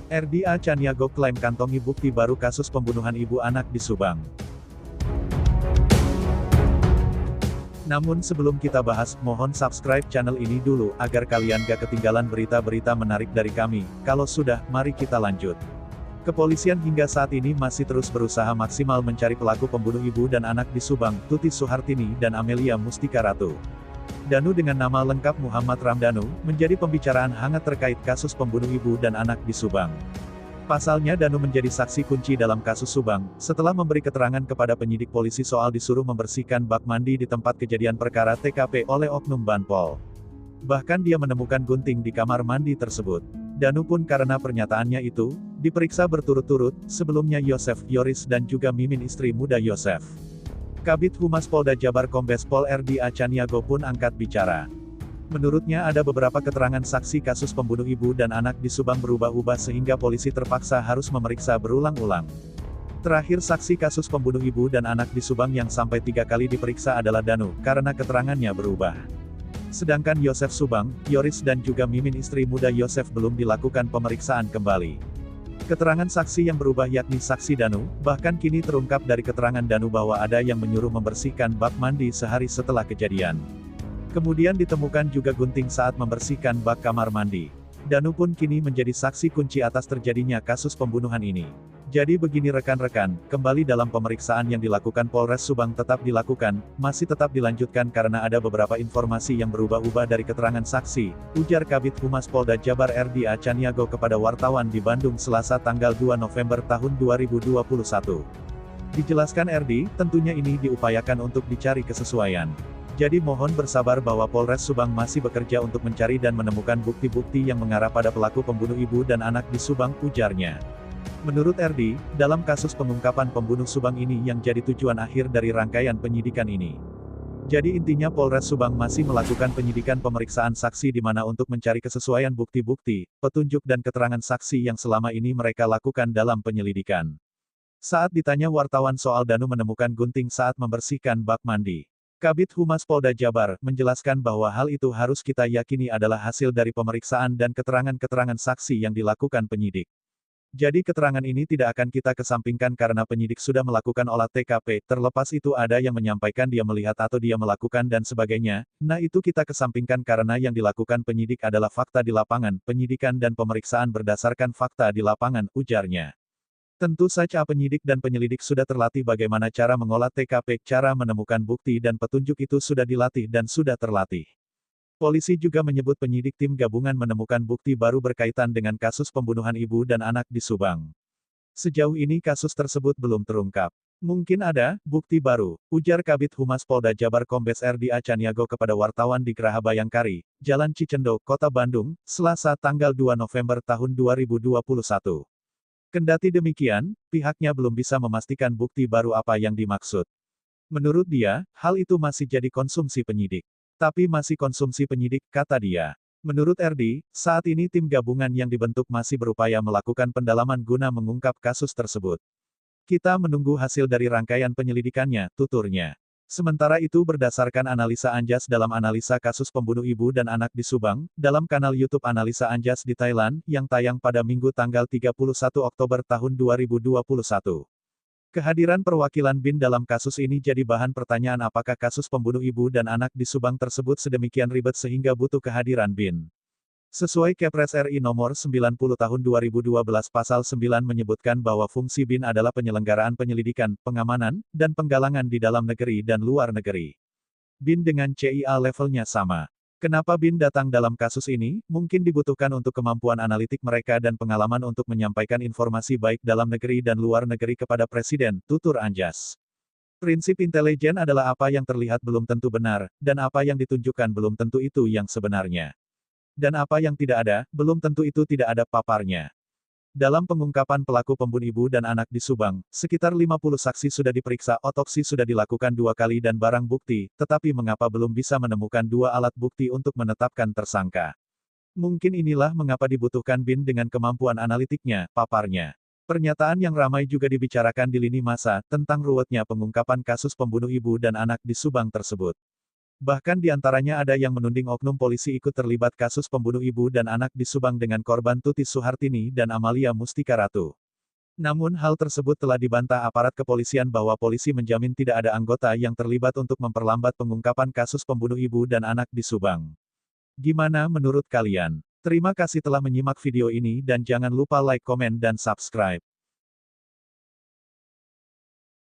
RDA Caniago klaim kantongi bukti baru kasus pembunuhan ibu anak di Subang. Namun sebelum kita bahas, mohon subscribe channel ini dulu, agar kalian gak ketinggalan berita-berita menarik dari kami. Kalau sudah, mari kita lanjut. Kepolisian hingga saat ini masih terus berusaha maksimal mencari pelaku pembunuh ibu dan anak di Subang, Tuti Suhartini dan Amelia Mustika Ratu. Danu dengan nama lengkap Muhammad Ramdhanu, menjadi pembicaraan hangat terkait kasus pembunuh ibu dan anak di Subang. Pasalnya Danu menjadi saksi kunci dalam kasus Subang, setelah memberi keterangan kepada penyidik polisi soal disuruh membersihkan bak mandi di tempat kejadian perkara TKP oleh oknum Banpol. Bahkan dia menemukan gunting di kamar mandi tersebut. Danu pun karena pernyataannya itu, diperiksa berturut-turut, sebelumnya Yosef, Yoris dan juga Mimin istri muda Yosef. Kabid Humas Polda Jabar Kombes Pol RDA Caniago pun angkat bicara. Menurutnya ada beberapa keterangan saksi kasus pembunuh ibu dan anak di Subang berubah-ubah sehingga polisi terpaksa harus memeriksa berulang-ulang. Terakhir saksi kasus pembunuh ibu dan anak di Subang yang sampai 3 kali diperiksa adalah Danu, karena keterangannya berubah. Sedangkan Yosef Subang, Yoris dan juga Mimin istri muda Yosef belum dilakukan pemeriksaan kembali. Keterangan saksi yang berubah yakni saksi Danu, bahkan kini terungkap dari keterangan Danu bahwa ada yang menyuruh membersihkan bak mandi sehari setelah kejadian. Kemudian ditemukan juga gunting saat membersihkan bak kamar mandi. Danu pun kini menjadi saksi kunci atas terjadinya kasus pembunuhan ini. Jadi begini rekan-rekan, kembali dalam pemeriksaan yang dilakukan Polres Subang tetap dilakukan, masih tetap dilanjutkan karena ada beberapa informasi yang berubah-ubah dari keterangan saksi, ujar Kabid Humas Polda Jabar RDA Caniago kepada wartawan di Bandung Selasa tanggal 2 November tahun 2021. Dijelaskan RD, tentunya ini diupayakan untuk dicari kesesuaian. Jadi mohon bersabar bahwa Polres Subang masih bekerja untuk mencari dan menemukan bukti-bukti yang mengarah pada pelaku pembunuh ibu dan anak di Subang, ujarnya. Menurut RD, dalam kasus pengungkapan pembunuh Subang ini yang jadi tujuan akhir dari rangkaian penyidikan ini. Jadi intinya Polres Subang masih melakukan penyidikan pemeriksaan saksi di mana untuk mencari kesesuaian bukti-bukti, petunjuk dan keterangan saksi yang selama ini mereka lakukan dalam penyelidikan. Saat ditanya wartawan soal Danu menemukan gunting saat membersihkan bak mandi, Kabid Humas Polda Jabar menjelaskan bahwa hal itu harus kita yakini adalah hasil dari pemeriksaan dan keterangan-keterangan saksi yang dilakukan penyidik. Jadi keterangan ini tidak akan kita kesampingkan karena penyidik sudah melakukan olah TKP, terlepas itu ada yang menyampaikan dia melihat atau dia melakukan dan sebagainya, nah itu kita kesampingkan karena yang dilakukan penyidik adalah fakta di lapangan, penyidikan dan pemeriksaan berdasarkan fakta di lapangan, ujarnya. Tentu saja penyidik dan penyelidik sudah terlatih bagaimana cara mengolah TKP, cara menemukan bukti dan petunjuk itu sudah dilatih dan sudah terlatih. Polisi juga menyebut penyidik tim gabungan menemukan bukti baru berkaitan dengan kasus pembunuhan ibu dan anak di Subang. Sejauh ini kasus tersebut belum terungkap. Mungkin ada bukti baru, ujar Kabid Humas Polda Jabar Kombes RDA Caniago kepada wartawan di Geraha Bayangkari, Jalan Cicendo, Kota Bandung, Selasa tanggal 2 November tahun 2021. Kendati demikian, pihaknya belum bisa memastikan bukti baru apa yang dimaksud. Menurut dia, hal itu masih jadi konsumsi penyidik. Tapi masih konsumsi penyidik, kata dia. Menurut RD, saat ini tim gabungan yang dibentuk masih berupaya melakukan pendalaman guna mengungkap kasus tersebut. Kita menunggu hasil dari rangkaian penyelidikannya, tuturnya. Sementara itu berdasarkan analisa Anjas dalam analisa kasus pembunuh ibu dan anak di Subang, dalam kanal YouTube Analisa Anjas di Thailand, yang tayang pada Minggu tanggal 31 Oktober tahun 2021. Kehadiran perwakilan BIN dalam kasus ini jadi bahan pertanyaan apakah kasus pembunuh ibu dan anak di Subang tersebut sedemikian ribet sehingga butuh kehadiran BIN. Sesuai Kepres RI nomor 90 tahun 2012 pasal 9 menyebutkan bahwa fungsi BIN adalah penyelenggaraan penyelidikan, pengamanan, dan penggalangan di dalam negeri dan luar negeri. BIN dengan CIA levelnya sama. Kenapa BIN datang dalam kasus ini? Mungkin dibutuhkan untuk kemampuan analitik mereka dan pengalaman untuk menyampaikan informasi baik dalam negeri dan luar negeri kepada Presiden, tutur Anjas. Prinsip intelijen adalah apa yang terlihat belum tentu benar, dan apa yang ditunjukkan belum tentu itu yang sebenarnya. Dan apa yang tidak ada, belum tentu itu tidak ada paparnya. Dalam pengungkapan pelaku pembunuh ibu dan anak di Subang, sekitar 50 saksi sudah diperiksa, otopsi sudah dilakukan 2 kali dan barang bukti, tetapi mengapa belum bisa menemukan 2 alat bukti untuk menetapkan tersangka? Mungkin inilah mengapa dibutuhkan BIN dengan kemampuan analitiknya, paparnya. Pernyataan yang ramai juga dibicarakan di lini massa, tentang ruwetnya pengungkapan kasus pembunuh ibu dan anak di Subang tersebut. Bahkan di antaranya ada yang menuding oknum polisi ikut terlibat kasus pembunuh ibu dan anak di Subang dengan korban Tuti Suhartini dan Amalia Mustika Ratu. Namun hal tersebut telah dibantah aparat kepolisian bahwa polisi menjamin tidak ada anggota yang terlibat untuk memperlambat pengungkapan kasus pembunuh ibu dan anak di Subang. Gimana menurut kalian? Terima kasih telah menyimak video ini dan jangan lupa like, komen, dan subscribe.